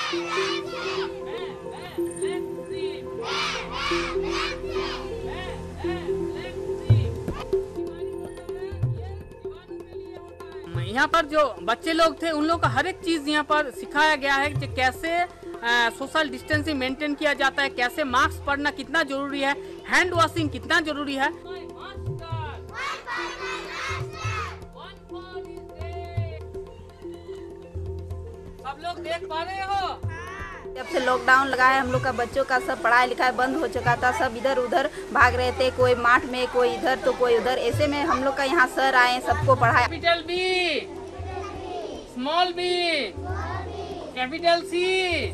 यहाँ पर जो बच्चे लोग थे उन लोग का हर एक चीज यहाँ पर सिखाया गया है कि कैसे सोशल डिस्टेंसिंग मेंटेन किया जाता है, कैसे मास्क पहनना कितना जरूरी है, हैंड वॉशिंग कितना जरूरी है। सब लोग देख पा रहे हो, जब से लॉकडाउन लगा है हम लोग का बच्चों का सब पढ़ाई लिखाई बंद हो चुका था। सब इधर उधर भाग रहे थे, कोई माठ में, कोई इधर तो कोई उधर। ऐसे में हम लोग का यहाँ सर आए, सबको पढ़ाया। Capital B, small B, capital C.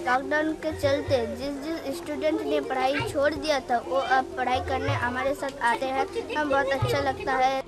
Lockdown के चलते जिस स्टूडेंट ने पढ़ाई छोड़ दिया था वो अब पढ़ाई करने हमारे साथ आते हैं। हम बहुत अच्छा लगता है।